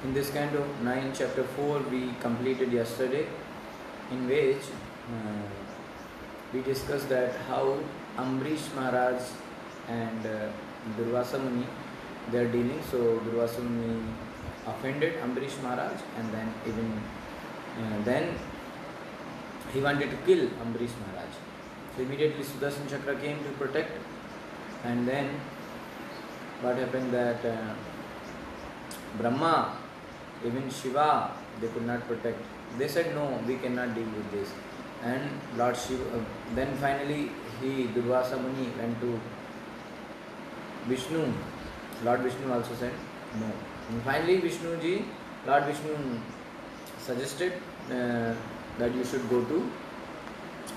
in this Canto 9, chapter 4, we completed yesterday, in which we discussed that how Ambrish Maharaj and Durvasa Muni, they are dealing. So Durvasa Muni offended Ambrish Maharaj, and then even then he wanted to kill Ambrish Maharaj. So immediately Sudarshan Chakra came to protect, and then what happened that Brahma, even Shiva, they could not protect. They said, no, we cannot deal with this. And Lord Shiva, then finally Durvasa Muni went to Vishnu. Lord Vishnu also said no. And finally Lord Vishnu suggested that you should go to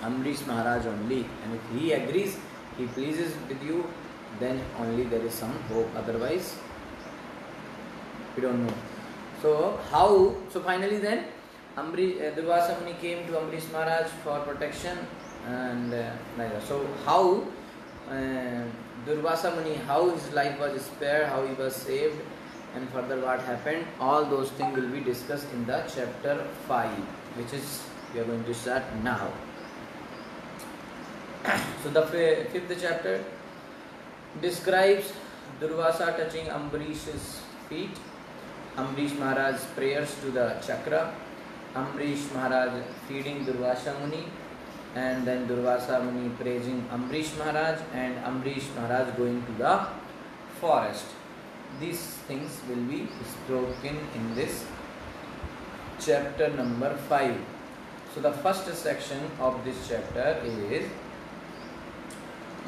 Ambrish Maharaj only. And if he agrees, he pleases with you, then only there is some hope. Otherwise, we don't know. So finally then Durvasa Muni came to Ambrish Maharaj for protection, and so how Durvasa Muni, how his life was spared, how he was saved, and further what happened, all those things will be discussed in the chapter 5, which is we are going to start now. So the fifth chapter describes Durvasa touching Ambrish's feet, Ambrish Maharaj's prayers to the chakra, Ambrish Maharaj feeding Durvasa Muni, and then Durvasa Muni praising Ambrish Maharaj, and Ambrish Maharaj going to the forest. These things will be spoken in this chapter number 5. So the first section of this chapter is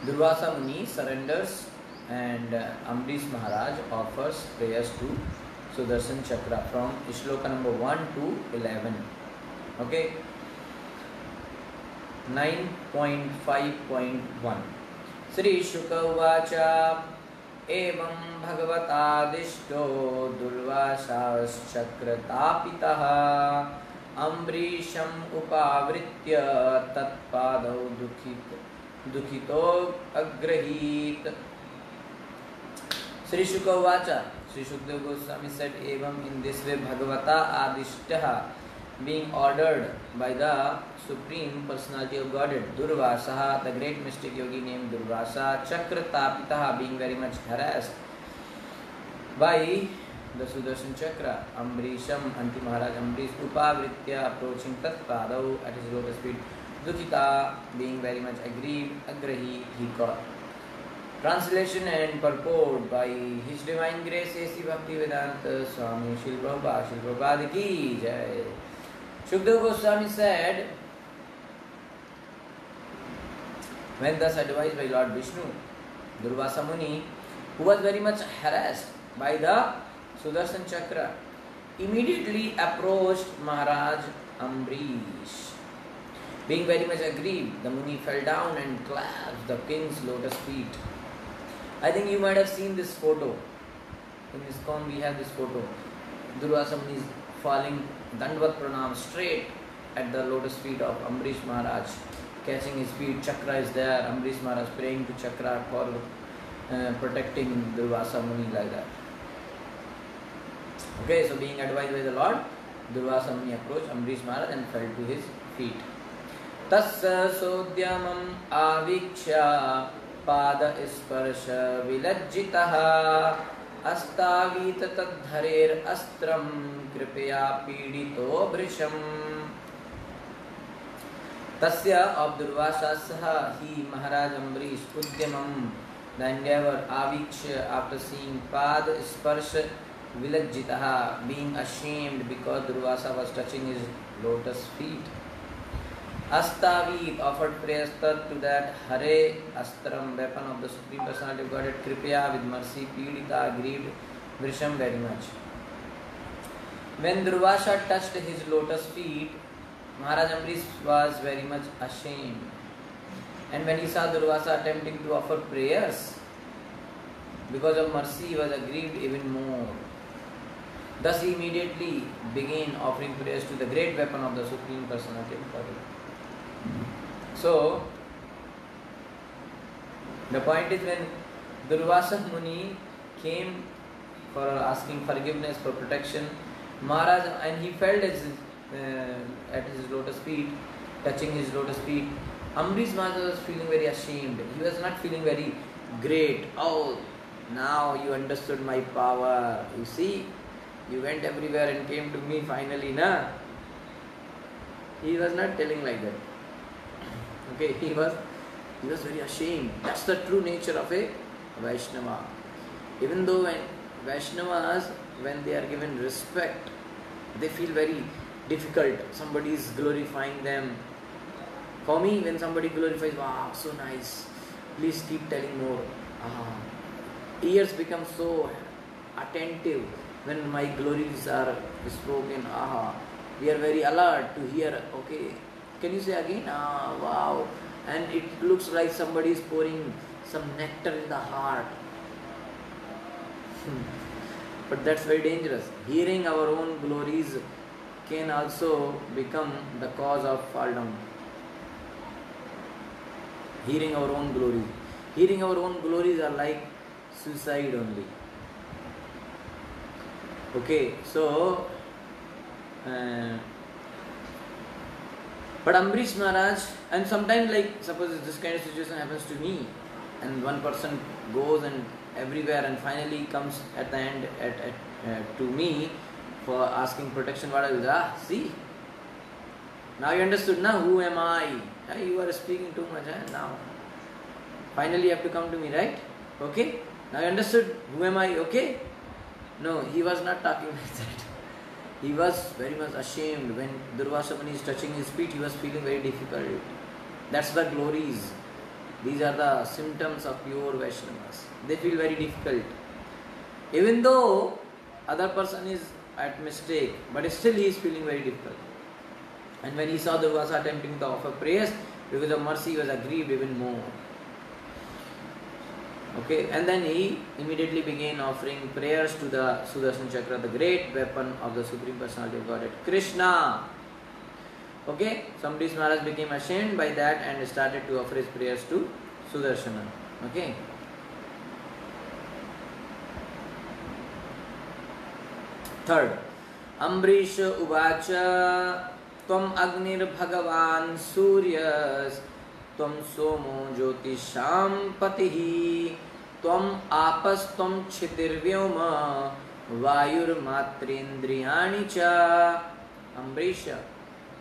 Durvasa Muni surrenders, and Ambrish Maharaj offers prayers to Sudarshan Chakra from shloka number 1 to 11. Okay. 9.5.1 Sri Shuka Uvacha Evam Bhagavataadishto Durvasas Chakratapitaha Ambrisham Upavritya Tatpadau Dukhito Agrahit. Sri Shuka Uvacha, Sri Shukdev Goswami said, Evam, in this way, Bhagavata Adishtaha, being ordered by the Supreme Personality of Godhead, Durvasa, the great mystic yogi named Durvasa, Chakratapitaha, being very much harassed by the Sudarshan Chakra, Ambrisham, Anti Maharaj Ambrish, Upavritya, approaching Tatpadau at his lotus feet, Dukhita, being very much aggrieved, Agrahi, he caught. Translation and purport by His Divine Grace A.C. Bhaktivedanta Swami Shri Prabhupada Ki Jai. Shukdev Goswami said, when thus advised by Lord Vishnu, Durvasa Muni, who was very much harassed by the Sudarshan Chakra, immediately approached Maharaj Ambrish. Being very much aggrieved, the Muni fell down and clasped the king's lotus feet. I think you might have seen this photo. In ISKCON we have this photo. Durvasa Muni is falling Dandvat Pranam straight at the lotus feet of Ambrish Maharaj, catching his feet. Chakra is there. Ambrish Maharaj praying to Chakra for protecting Durvasa Muni like that. Okay, so being advised by the Lord, Durvasa Muni approached Ambrish Maharaj and fell to his feet. Tassa Sodyamam Aviksha Pada Isparsha Vilajjitaha Astavit Tadharer Astram Kripaya Pidito Brisham. Tasya of Durvasa Saha, he Maharaj Ambrish, Udyamam, the endeavor, Aviksha, after seeing Pad Sparsha Vilajjitaha, being ashamed because Durvasa was touching his lotus feet. Astavit, offered prayers to that Hare Astram, weapon of the Supreme Personality of Godhead, Kripaya, with mercy, Pidita, grieved Vrisham very much. When Durvasa touched his lotus feet, Maharaj Ambrish was very much ashamed. And when he saw Durvasa attempting to offer prayers, because of mercy, he was aggrieved even more. Thus he immediately began offering prayers to the great weapon of the Supreme Personality of Godhead. So, the point is, when Durvasa Muni came for asking forgiveness, for protection. Maharaj, and he felt at his lotus feet, touching his lotus feet. Ambrish Maharaj was feeling very ashamed. He was not feeling very great. Oh, now you understood my power. You see, you went everywhere and came to me finally, na? He was not telling like that. Okay, he was very ashamed. That's the true nature of a Vaishnava. Even though when Vaishnavas, when they are given respect, they feel very difficult. Somebody is glorifying them. For me, when somebody glorifies, wow, so nice. Please keep telling more. Ears become so attentive when my glories are spoken. We are very alert to hear. Okay, can you say again? Wow. And it looks like somebody is pouring some nectar in the heart. But that's very dangerous. Hearing our own glories can also become the cause of fall down. Hearing our own glories. Hearing our own glories are like suicide only. Okay, so but Ambrish Maharaj, and sometimes like suppose this kind of situation happens to me, and one person goes and everywhere and finally comes at the end to me for asking protection. What I will do? See, now you understood now who am I? You are speaking too much now. Finally you have to come to me, right? Okay? Now you understood who am I? Okay? No, he was not talking like that. He was very much ashamed. When Durvasa Muni is touching his feet, he was feeling very difficult. That's the glories. These are the symptoms of pure Vaishnavas. They feel very difficult. Even though other person is at mistake, but still he is feeling very difficult. And when he saw Durvasa attempting to offer prayers, because of mercy, he was aggrieved even more. Okay, and then he immediately began offering prayers to the Sudarshan Chakra, the great weapon of the Supreme Personality of Godhead, Krishna. Okay, so Ambrish Maharaj became ashamed by that and started to offer his prayers to Sudarshana. Okay. Third, Ambrish Uvacha Tvam Agnir Bhagavan Suryas Tvam Somo Jyotisham Patihi Tvam Apas Tvam Chitirvyoma Vayur Matrindriyani Cha. Ambrish,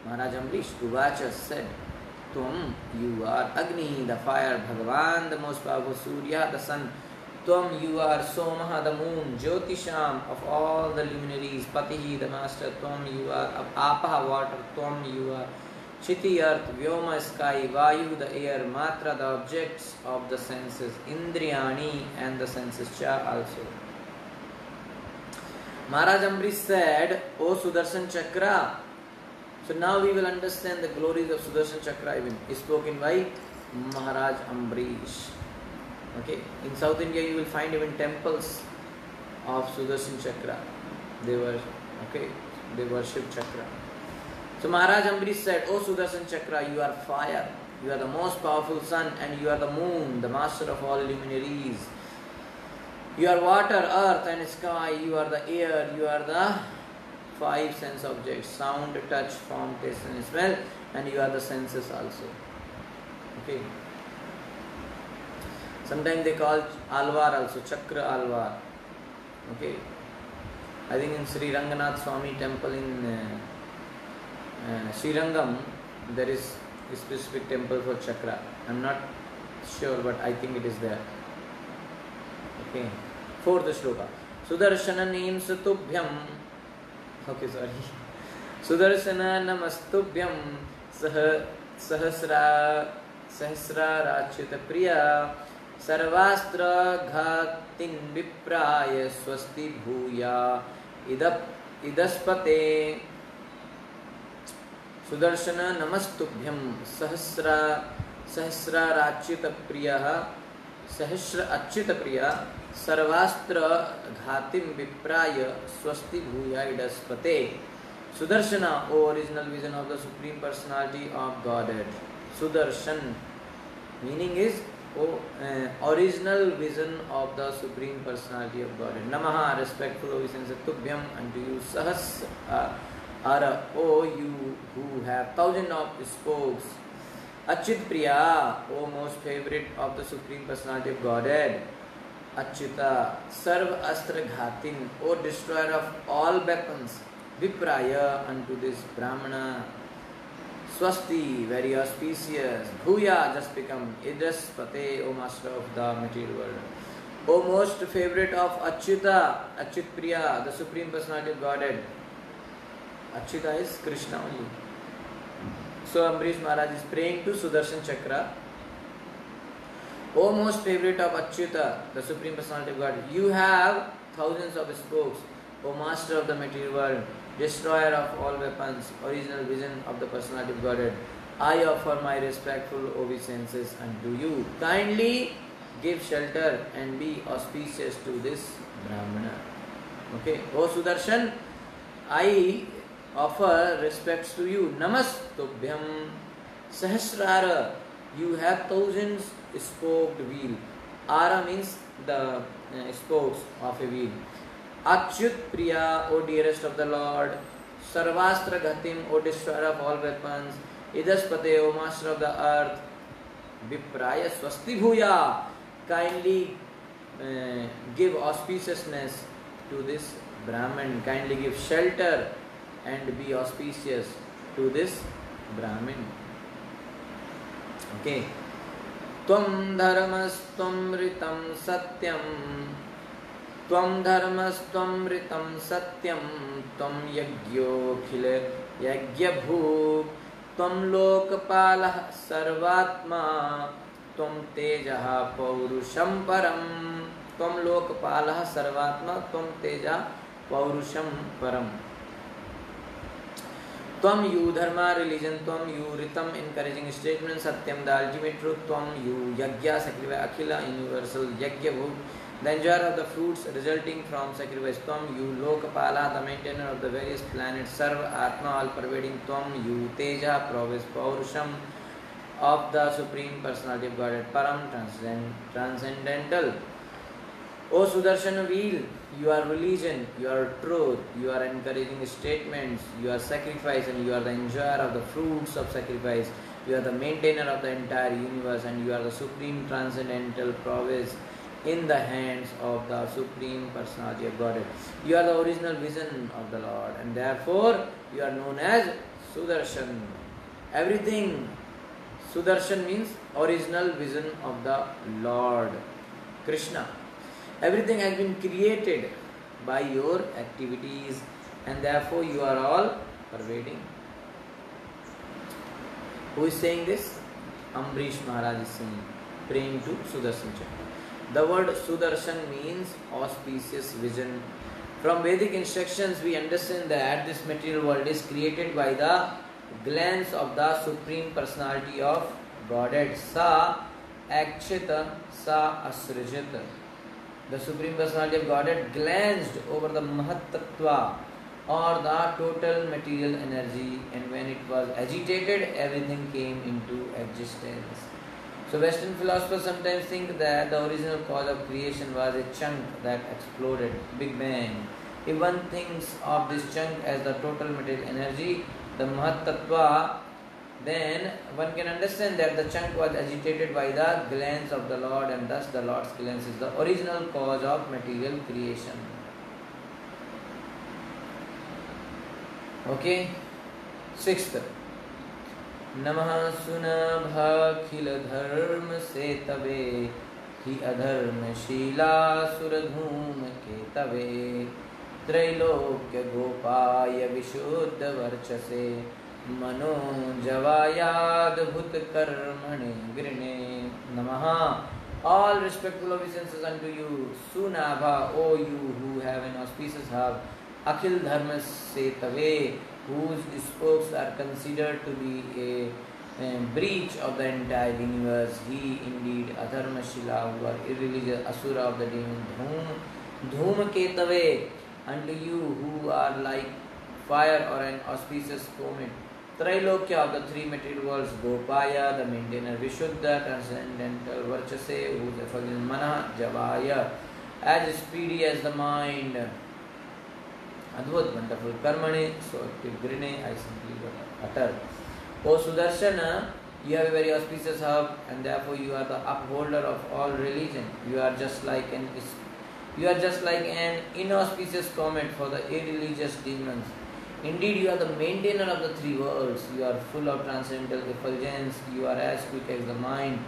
Maharaj Ambrish Uvacha said, Tvam, you are Agni, the fire, Bhagavan, the most powerful, Surya, the sun. Tvam, you are Somaha, the moon, Jyotisham, of all the luminaries, Patihi, the master. Tvam, you are Apaha, water. Tvam, you are Chiti, earth. Vyoma, sky. Vayu, the air. Matra, the objects of the senses. Indriyani, and the senses. Cha, also. Maharaj Ambrish said, O Sudarshan Chakra. So now we will understand the glories of Sudarshan Chakra even spoken by Maharaj Ambrish. Okay, in South India you will find even temples of Sudarshan Chakra. They worship Chakra. So Maharaj Ambrish said, O Sudarshan Chakra, you are fire, you are the most powerful sun, and you are the moon, the master of all luminaries. You are water, earth and sky, you are the air, you are the five sense objects, sound, touch, form, taste and smell, and you are the senses also. Okay. Sometimes they call Alvar also, Chakra Alvar. Okay. I think in Sri Ranganath Swami temple in Srirangam, there is a specific temple for Chakra. I am not sure, but I think it is there. Okay. Fourth shloka. Sudarshanan satubhyam. Okay, sorry. Sudarshana namastubhyam sahasra rachita priya sarvastra ghatin vipraya swasti bhuya idaspate. Sudarshana namastubhyam sahasra rachita priya sahasra achita priya sarvastra ghatim vipraya swasti bhuya idaspate. Sudarshana, O original vision of the Supreme Personality of Godhead. Sudarshan, meaning is original vision of the Supreme Personality of Godhead. Namaha, respectful obeisances, Tubhyam, unto you, Sahas Ara, O you who have thousands of spokes. Achyut Priya, O most favorite of the Supreme Personality of Godhead. Achyuta, Sarv Astra Ghatin, O destroyer of all weapons. Vipraya, unto this Brahmana. Swasti, very auspicious. Bhuya, just become Idraspate, O master of the material world. O most favorite of Achyuta, Achyut Priya, the Supreme Personality of Godhead. Achyuta is Krishna only. So Ambrish Maharaj is praying to Sudarshan Chakra. O most favorite of Achyuta, the Supreme Personality of God, you have thousands of spokes. O master of the material world, destroyer of all weapons, original vision of the Personality of Godhead, I offer my respectful obeisances unto you. Kindly give shelter and be auspicious to this Brahmana. Okay, O Sudarshan, I offer respects to you. Namastubhyam Sahasrara, you have thousands spoked wheel. Ara means the spokes of a wheel. Achyut Priya, O dearest of the Lord. Sarvastra Ghatim, O destroyer of all weapons. Idaspate, O master of the earth. Vipraya Swasti Bhuya, kindly give auspiciousness to this Brahmin. Kindly give shelter and be auspicious to this Brahmin. Okay. Tvam dharmastam ritam satyam. Tvam dharmastam ritam satyam. Tvam yagyo khile yagya bhu. Tvam lokpalah sarvatma. Tvam tejaha paurusham param. Tvam lokpalah sarvatma. Tvam teja paurusham param. Tvam you dharma religion, tvam you ritam encouraging statement, satyam the ultimate truth, tvam you yagya sacrifice, akhila universal yagya bhut, the enjoyer of the fruits resulting from sacrifice, tvam you lokapala the maintainer of the various planets, sarva atma all pervading, tvam you teja prowess paurusham of the Supreme Personality of Godhead, param transcendental. O Sudarshan wheel, you are religion, you are truth, you are encouraging statements, you are sacrifice, and you are the enjoyer of the fruits of sacrifice. You are the maintainer of the entire universe, and you are the supreme transcendental prowess in the hands of the Supreme Personality of Godhead. You are the original vision of the Lord, and therefore you are known as Sudarshan. Everything, Sudarshan means original vision of the Lord Krishna. Everything has been created by your activities, and therefore you are all pervading. Who is saying this? Ambrish Maharaj is saying, praying to Sudarshan Chakra. The word Sudarshan means auspicious vision. From Vedic instructions, we understand that this material world is created by the glance of the Supreme Personality of Godhead. Sa Akshita Sa Asrijita. The Supreme Personality of Godhead glanced over the Mahat Tattva, or the total material energy, and when it was agitated, everything came into existence. So Western philosophers sometimes think that the original cause of creation was a chunk that exploded, Big Bang. If one thinks of this chunk as the total material energy, the Mahat Tattva, then one can understand that the chunk was agitated by the glance of the Lord, and thus the Lord's glance is the original cause of material creation. Okay, sixth. Namah sunabhakhila dharma setave hi adharma shila suradhum ketave trailokya gopaya vishuddha varchase Mano javayad bhut karmane grine namaha. All respectful obeisances unto you, Sunabha, O you who have an auspicious heart, Akhil dharma setave, whose spokes are considered to be a breach of the entire universe. He indeed adharma shila, who are irreligious asura of the demon, dhuma ketave, unto you who are like fire or an auspicious comet. Trailokya of the three material worlds, Gopaya, the maintainer, Vishuddha, transcendental Varchase, whose effulgence Mana, Javaya, as speedy as the mind, Advut, wonderful Karmane, so active Grine, I simply utter. O Sudarshana, you have a very auspicious herb, and therefore you are the upholder of all religion. You are just like an inauspicious comet for the irreligious demons. Indeed, you are the maintainer of the three worlds. You are full of transcendental effulgence. You are as quick as the mind.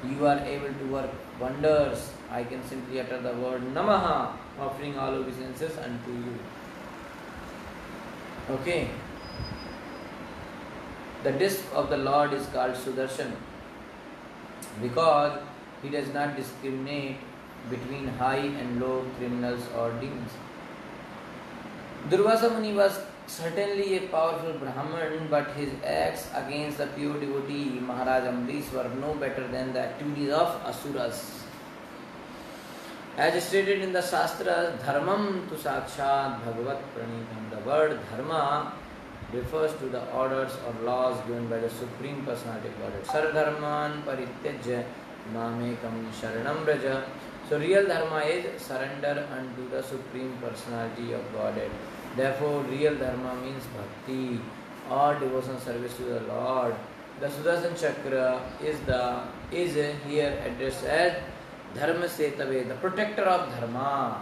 You are able to work wonders. I can simply utter the word Namaha, offering all obeisances unto you. Okay. The disc of the Lord is called Sudarshan because he does not discriminate between high and low criminals or demons. Durvasa Muni was certainly a powerful Brahman, but his acts against the pure devotee Maharaj Amrish were no better than the activities of Asuras. As stated in the Shastras, Dharmam tu Sakshat Bhagavat Pranitam. The word Dharma refers to the orders or laws given by the Supreme Personality of Godhead. Sarvadharman Parityajya Mamekam Sharanam Braja. So real Dharma is surrender unto the Supreme Personality of Godhead. Therefore, real Dharma means bhakti or devotional service to the Lord. The Sudarshan Chakra is here addressed as Dharma Setave, the protector of Dharma.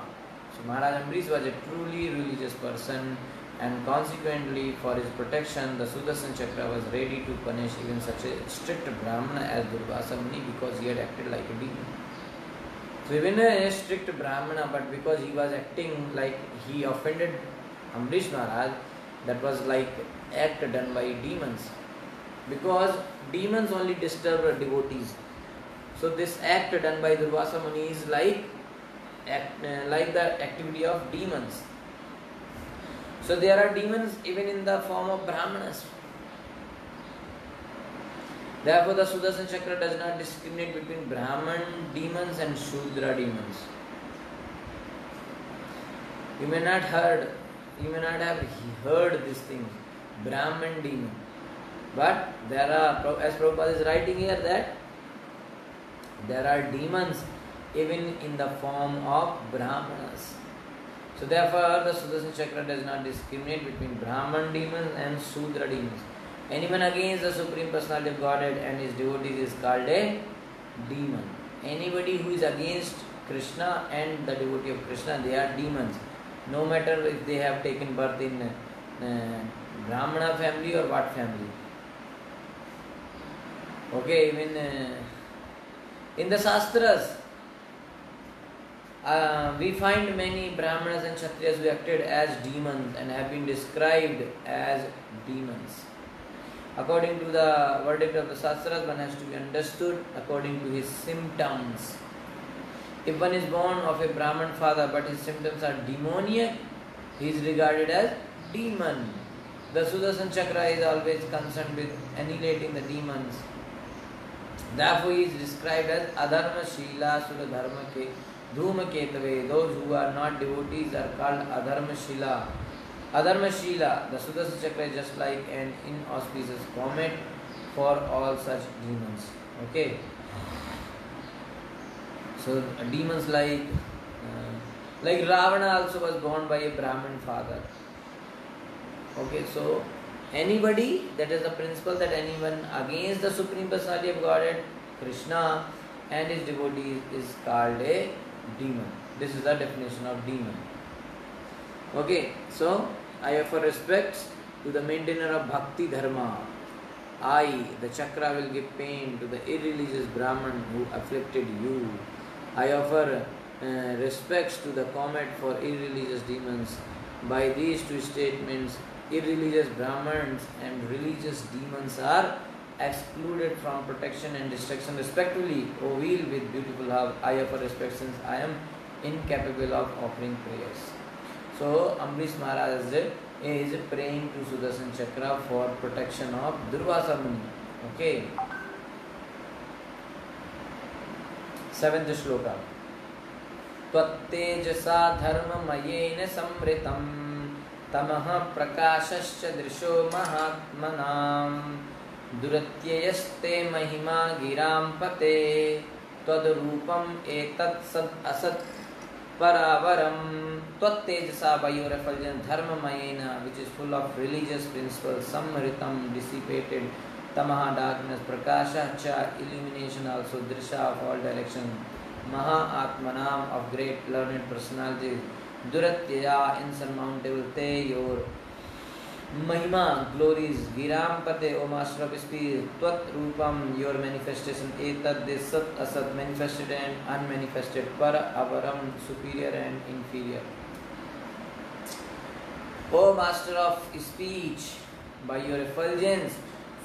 So Maharaj Amrish was a truly religious person, and consequently for his protection, the Sudarshan Chakra was ready to punish even such a strict Brahmana as Durvasa Muni because he had acted like a demon. So even a strict Brahmana, but because he was acting like he offended Amrish Maharaj, that was like act done by demons. Because demons only disturb devotees. So this act done by Durvasa Muni is like the activity of demons. So there are demons even in the form of Brahmanas. Therefore the Sudarshan Chakra does not discriminate between Brahman demons and Shudra demons. You may not have heard this thing, Brahman demon. But there are, as Prabhupada is writing here, that there are demons even in the form of Brahmanas. So therefore the Sudarshan Chakra does not discriminate between Brahman demons and Shudra demons. Anyone against the Supreme Personality of Godhead and his devotees is called a demon. Anybody who is against Krishna and the devotee of Krishna, they are demons. No matter if they have taken birth in Brahmana family or what family. Okay, even in the Shastras, we find many Brahmanas and Kshatriyas who acted as demons and have been described as demons. According to the verdict of the Shastras, one has to be understood according to his symptoms. If one is born of a Brahman father but his symptoms are demoniac, he is regarded as demon. The Sudarshan Chakra is always concerned with annihilating the demons. Therefore he is described as Adharma Shila Sura Dharma Ke Dhuma Ketave. Those who are not devotees are called Adharma Shila. Adharma Shila, the Sudarshan Chakra is just like an inauspicious comet for all such demons. Okay. So demons like Ravana also was born by a Brahmin father. Okay, so anybody, that is the principle, that anyone against the Supreme Personality of Godhead, Krishna, and his devotees is called a demon. This is the definition of demon. Okay, so I offer respects to the maintainer of Bhakti Dharma. I, the Chakra, will give pain to the irreligious Brahman who afflicted you. I offer respects to the comet for irreligious demons. By these two statements, irreligious Brahmans and religious demons are excluded from protection and destruction respectively. O wheel with beautiful herb, I offer respect since I am incapable of offering prayers. So Amrish Maharaj is praying to Sudarshan Chakra for protection of Durvasa Muni. Okay. 7th shloka. Tvattejasa dharma mayena samritam तमः प्रकाशश्च दृशो महात्मनां दुरत्ययस्ते महिमा गिरां पते त्वद्रूपम् एतत् सत् असत् परावरम त्वत्तेजसा by your effulgence dharmamayena which is full of religious principles samritam dissipated tamaha darkness prakasha cha illumination also drisha of all directions maha atmanam of great learned personality duratyaya insurmountable te your Mahima, glories, Girampate, O Master of Spirit, Tvat Rupam, your manifestation, Etad, this Sat Asat, manifested and unmanifested, Para Avaram, superior and inferior. O Master of Speech, by your effulgence,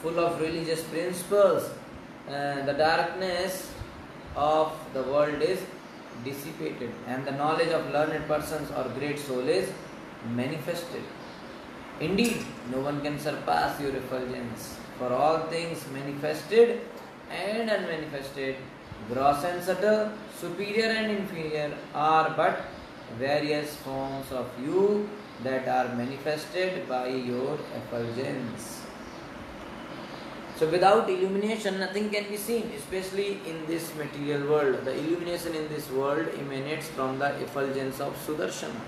full of religious principles, the darkness of the world is dissipated, and the knowledge of learned persons or great soul is manifested. Indeed, no one can surpass your effulgence, for all things manifested and unmanifested, gross and subtle, superior and inferior, are but various forms of you that are manifested by your effulgence. So without illumination, nothing can be seen, especially in this material world. The illumination in this world emanates from the effulgence of Sudarshana,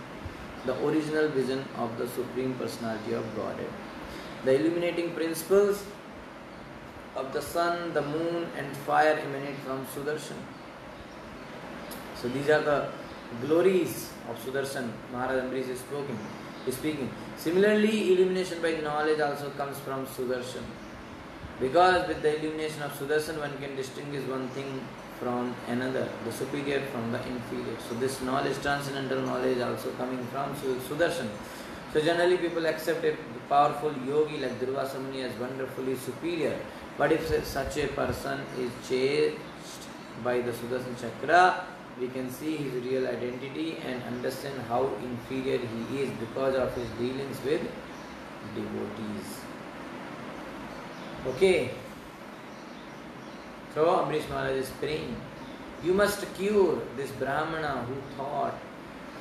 the original vision of the Supreme Personality of Godhead. The illuminating principles of the sun, the moon and fire emanate from Sudarshan. So these are the glories of Sudarshan. Maharaj Ambarish is speaking. Similarly, illumination by knowledge also comes from Sudarshan. Because with the illumination of Sudarshan, one can distinguish one thing from another, the superior from the inferior. So this knowledge, transcendental knowledge, also coming from Sudarshan. So generally people accept a powerful yogi like Durvasa Muni as wonderfully superior. But if such a person is chased by the Sudarshan Chakra, we can see his real identity and understand how inferior he is because of his dealings with devotees. Okay. So Ambarish Maharaj is praying, you must cure this Brahmana who thought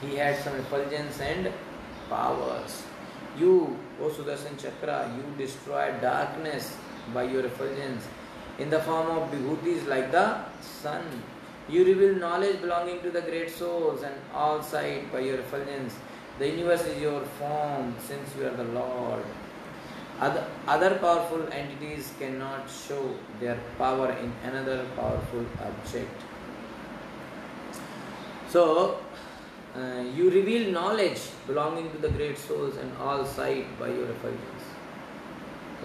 he had some effulgence and powers. You, O Sudarshan Chakra, you destroy darkness by your effulgence in the form of vibhutis like the sun. You reveal knowledge belonging to the great souls and all sight by your effulgence. The universe is your form since you are the Lord. Other powerful entities cannot show their power in another powerful object. So, you reveal knowledge belonging to the great souls and all sight by your effulgence.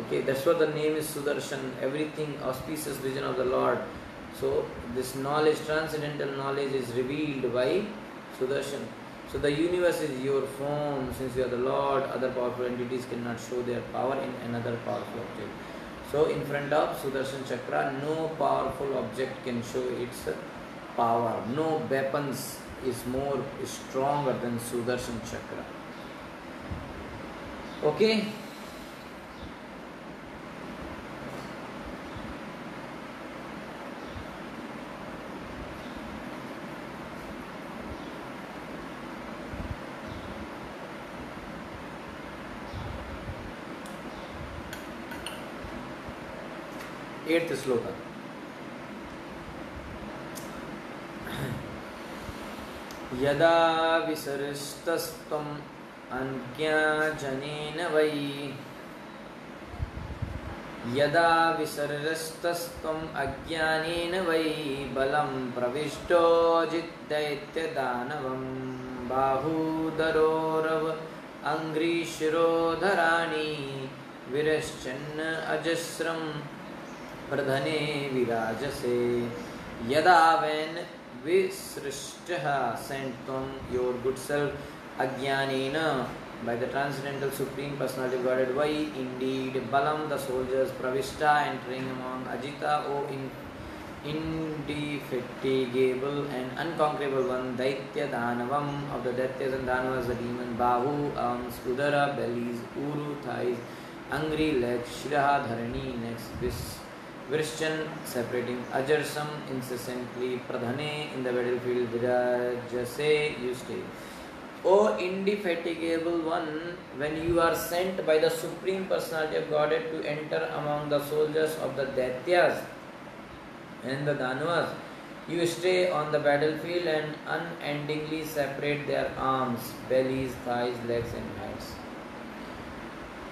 Okay, that's what the name is Sudarshan, everything auspicious vision of the Lord. So, this knowledge, transcendental knowledge is revealed by Sudarshan. So the universe is your form, since you are the Lord, other powerful entities cannot show their power in another powerful object. So in front of Sudarshan Chakra, no powerful object can show its power. No weapons is more stronger than Sudarshan Chakra. Okay? Eighth श्लोक यदा विसृष्टस्त्वम् अज्ञानजनेन वै यदा विसृष्टस्त्वम् अज्ञानेन वै बलं प्रविष्टो जितदैत्यदानवं बाहूदरोरव अङ्घ्रिशिरोधराणि विरश्चन्न अजस्रं प्रधने विराजसे यदा when visrishtah sent from your good self ajnanena by the transcendental supreme personality of Godhead. Why indeed balam the soldiers pravishta entering among ajita o indefatigable and unconquerable one daitya danavam of the daityas and danavas the demon bahu arms udara bellies uru thighs angry legs shiraha dharani necks Vrishchan separating ajarsam incessantly pradhane in the battlefield virajase you stay. O indefatigable one, when you are sent by the Supreme Personality of Godhead to enter among the soldiers of the Daityas and the Danavas, you stay on the battlefield and unendingly separate their arms, bellies, thighs, legs and heads.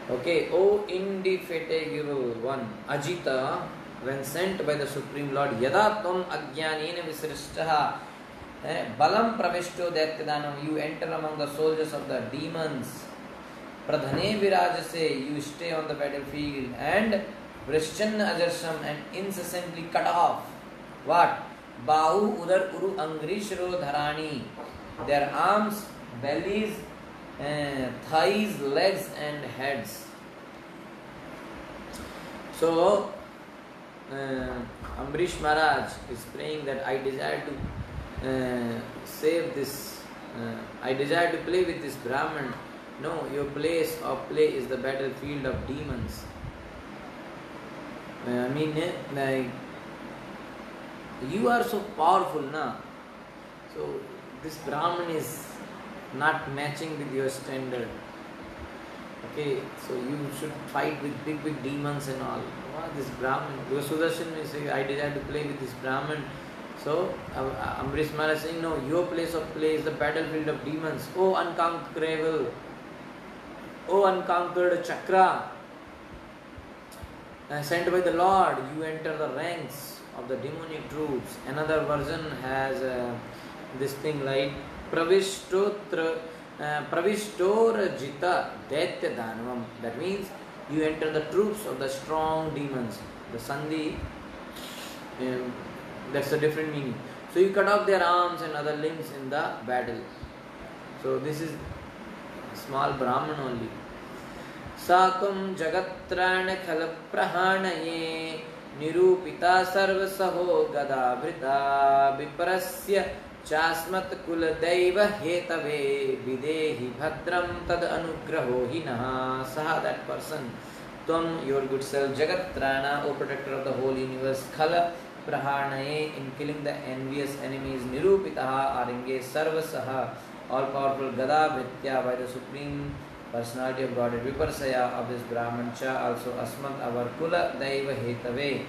Okay, O indefatigable one, Ajita, when sent by the Supreme Lord, Yada Tvam Ajnanena Visrishtaha, Balam Pravishto Daityadanam, you enter among the soldiers of the demons. Pradhane Virajase, you stay on the battlefield, and Vrishchanna Ajarsham, and incessantly cut off. What? Bahu Udar Uru Angrishro Dharani, their arms, bellies, thighs, legs, and heads. So, Ambrish Maharaj is praying that I desire to save this, I desire to play with this Brahman. No, your place of play is the battlefield of demons. Like, you are so powerful, na? So, this Brahman is not matching with your standard. Okay, so you should fight with big demons and all. What, this Brahman? Because Sudarshan may say, I desire to play with this Brahman. So, Ambrish Maharaj is saying, no, your place of play is the battlefield of demons. O unconquerable, O unconquered Chakra, sent by the Lord, you enter the ranks of the demonic troops. Another version has this thing like Pravishtor Jita Daitya Danavam. That means you enter the troops of the strong demons. The Sandhi, that's a different meaning. So you cut off their arms and other limbs in the battle. So this is small Brahman only. Sakum Jagatrana Khala Prahanaye Nirupita Sarva Saho Gadavrita Viparasya Chasmat Kuladaiva Hetave Videhi Bhadram Tad Anugraho Hinaha. Saha, that person. Tvam, your good self. Jagatrana, O protector of the whole universe. Khala Prahanaye, in killing the envious enemies. Nirupitaha, are engaged. Sarva Saha, all powerful. Gadavritya, by the Supreme Personality of Godhead. Viparsaya, of this Brahman. Cha, also Asmat, our Kula Daiva Hetave.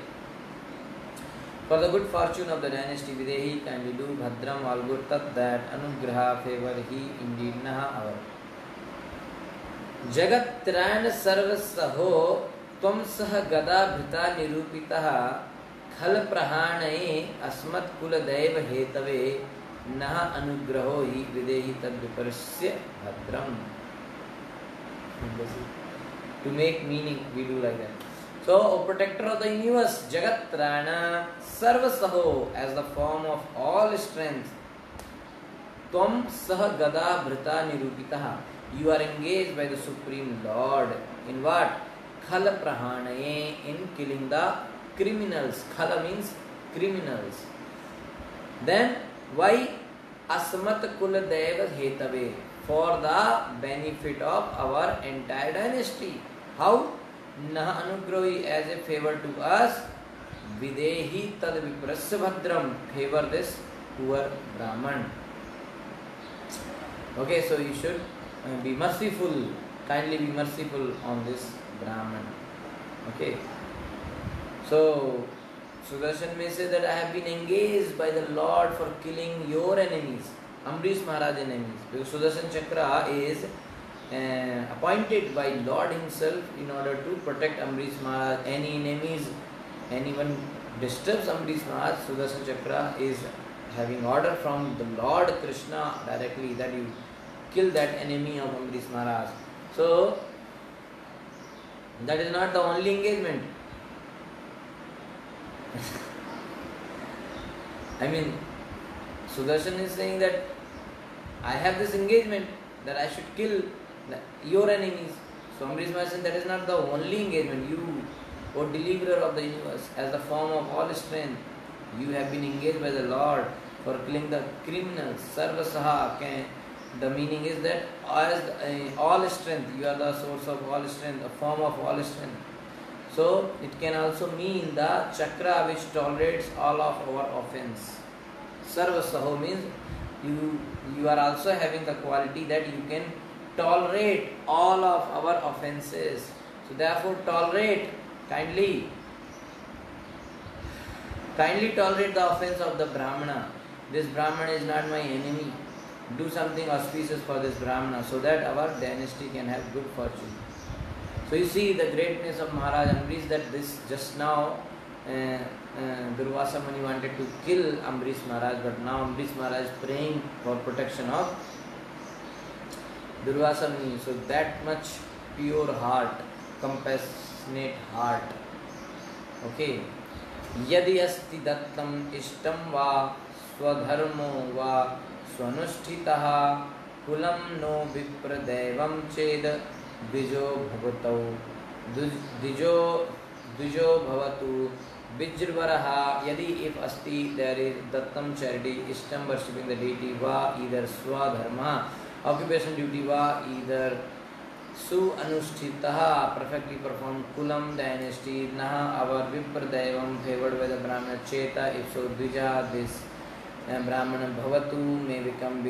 For the good fortune of the dynasty, Videhi, kindly do Bhadram, all good, Tat, that Anugraha, favor, he, indeed, Naha, our. Jagat Trana Sarva Saho, Tvam Saha Gada Bhita Nirupitaha, Khal Prahanaye, Asmat Kula Daiva Hetave, Naha Anugraho, he, Videhi, Tad Viparsya, Bhadram. To make meaning, we do like that. So, O protector of the universe, Jagat Trana Sarva Saho, as the form of all strength, Tvam Saha Gada Bhrita Nirupitaha, you are engaged by the Supreme Lord. In what? Khala Prahanaye, in killing the criminals. Khala means criminals. Then, why? Asmat Kula Deva Hetave, for the benefit of our entire dynasty. How? Naha Anugrahi, as a favor to us. Videhi Tad Viprasya Bhadram, favor this poor Brahman. Okay, so you should be merciful, kindly be merciful on this Brahman. Okay, so Sudarshan may say that I have been engaged by the Lord for killing your enemies, Ambrish Maharaj enemies, because Sudarshan Chakra is appointed by Lord himself in order to protect Ambrish Maharaj. Any enemies, anyone disturbs Ambrish Maharaj, Sudarshan Chakra is having order from the Lord Krishna directly that you kill that enemy of Ambrish Maharaj. So, that is not the only engagement. I mean, Sudarshan is saying that I have this engagement that I should kill your enemies. So Ambrish Maharaj says that is not the only engagement. You, O deliverer of the universe, as the form of all strength, you have been engaged by the Lord for killing the criminals. Sarva Saha, the meaning is that as all strength, you are the source of all strength, a form of all strength. So it can also mean the chakra which tolerates all of our offense. Sarva Saho means you you are also having the quality that you can tolerate all of our offenses. So therefore tolerate, kindly tolerate the offense of the Brahmana. This Brahmana is not my enemy. Do something auspicious for this Brahmana so that our dynasty can have good fortune. So you see the greatness of Maharaj Ambrish, that this just now Durvasa Muni wanted to kill Ambrish Maharaj, but now Ambrish Maharaj is praying for protection of Durvasa Muni. So that much pure heart, compassionate heart. Okay. Yadi asti dattam ishtam va swadharmo va swanushthitaha kulam no vipradevam ched dijo bhavatau dijo bhavatu Vijrvaraha. Yadi, if asti, there is dattam, charity, ishtam, worshipping the deity, va, either swadharma, occupation duty, va, either su anushtitaha, perfectly performed, kulam, dynasty, naha, our vipradevam, favored by the Brahmana, cheta, if so, dvija, this Brahmana, bhavatu, may become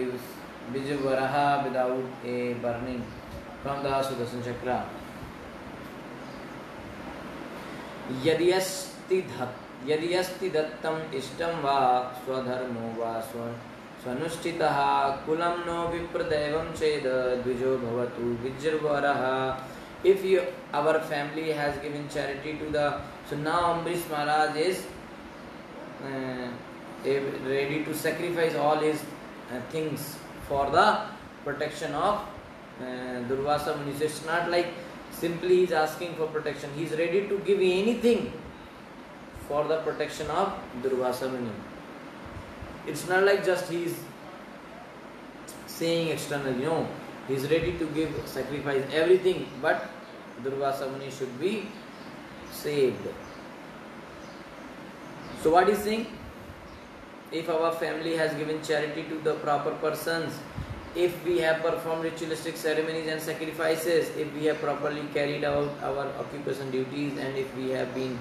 Vijrvaraha without a burning. From the Sudarshan Chakra. Yadi asti dattam ishtam va swadharmo va swanushtitaha kulam no vipradevam cheda dvijo bhavatu vijrvaraha. If our family has given charity to the, so now Ambrish Maharaj is ready to sacrifice all his things for the protection of Durvasa Muni. So it's not like simply he is asking for protection. He is ready to give anything for the protection of Durvasa Muni. It's not like just he is saying externally. No, he is ready to give, sacrifice everything, but Durvasa Muni should be saved. So what is saying? If our family has given charity to the proper persons, if we have performed ritualistic ceremonies and sacrifices, if we have properly carried out our occupation duties, and if we have been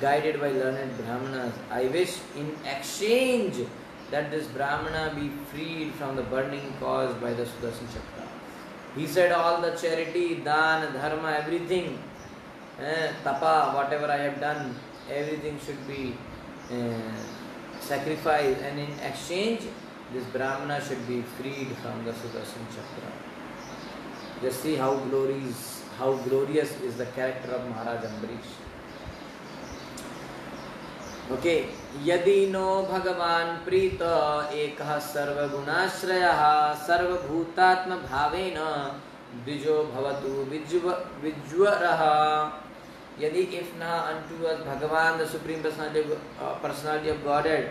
guided by learned Brahmanas, I wish in exchange that this Brahmana be freed from the burning caused by the Sudarshan Chakra. He said all the charity, dana, dharma, everything, tapa, whatever I have done, everything should be sacrificed, and in exchange this Brahmana should be freed from the Sudarshan Chakra. Just see how glorious is the character of Maharaj Ambrish. Okay. Yadi no Bhagavan Prita Ekah Sarva Gunashrayah Sarva Bhutatma Bhavena Dijo Bhavatu Vijwaraha. Yadi, if na unto us Bhagavan, the Supreme Personality of Godhead,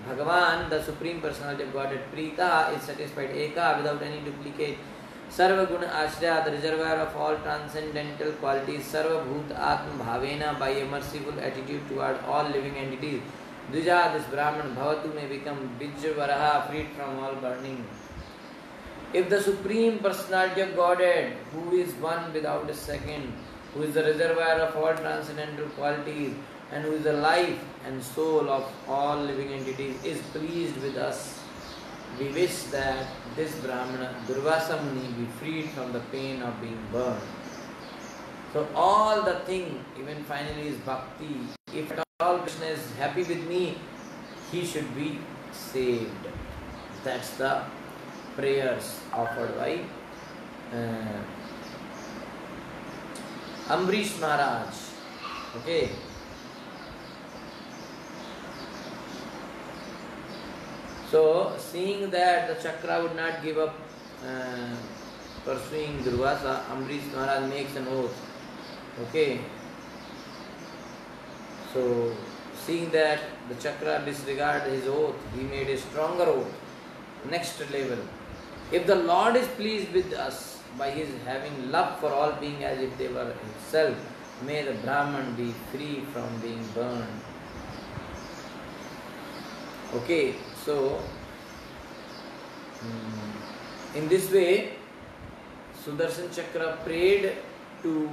Bhagavan, the Supreme Personality of Godhead, Prita, is satisfied, Eka, without any duplicate, Sarva Guna Ashraya, the reservoir of all transcendental qualities, Sarva Bhut Atma Bhavena, by a merciful attitude toward all living entities, Dvija, this Brahman, Bhavatu, may become Vijrvaraha, freed from all burning. If the Supreme Personality of Godhead, who is one without a second, who is the reservoir of all transcendental qualities, and who is the life and soul of all living entities, is pleased with us, we wish that this Brahmana, Durvasa Muni, be freed from the pain of being burned. So all the thing, even finally, is bhakti. If at all Krishna is happy with me, he should be saved. That's the prayers offered by Ambrish Maharaj. Okay. So, seeing that the chakra would not give up pursuing Durvasa, Ambrish Maharaj makes an oath. Okay. So, seeing that the chakra disregarded his oath, he made a stronger oath. Next level. If the Lord is pleased with us by his having love for all beings as if they were himself, may the Brahman be free from being burned. Okay. So, in this way, Sudarshan Chakra prayed to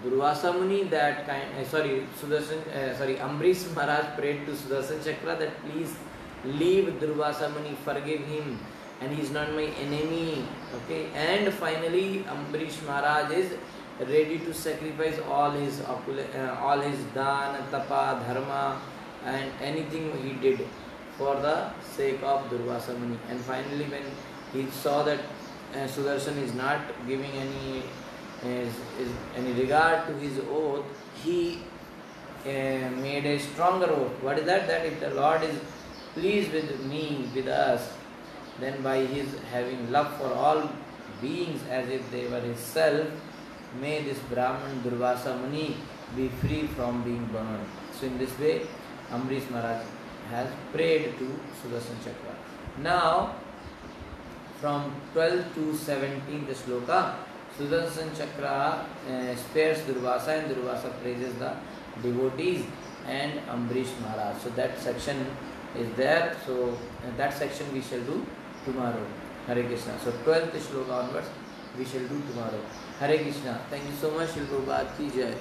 Durvasa Muni that Ambrish Maharaj prayed to Sudarshan Chakra that please leave Durvasa Muni, forgive him, and he is not my enemy. Okay, and finally Ambrish Maharaj is ready to sacrifice all his all his dana, tapa, dharma, and anything he did for the sake of Durvasa Muni. And finally, when he saw that Sudarshan is not giving any regard to his oath, he made a stronger oath. What is that? That if the Lord is pleased with me, with us, then by his having love for all beings as if they were his self, may this Brahman Durvasa Muni be free from being burned. So in this way, Ambrish Maharaj has prayed to Sudarshan Chakra. Now, from 12 to 17 the sloka, Sudarshan Chakra spares Durvasa, and Durvasa praises the devotees and Ambrish Maharaj. So that section is there. So that section we shall do tomorrow. Hare Krishna. So 12th sloka onwards we shall do tomorrow. Hare Krishna. Thank you so much. Shri Prabhupada ki jai.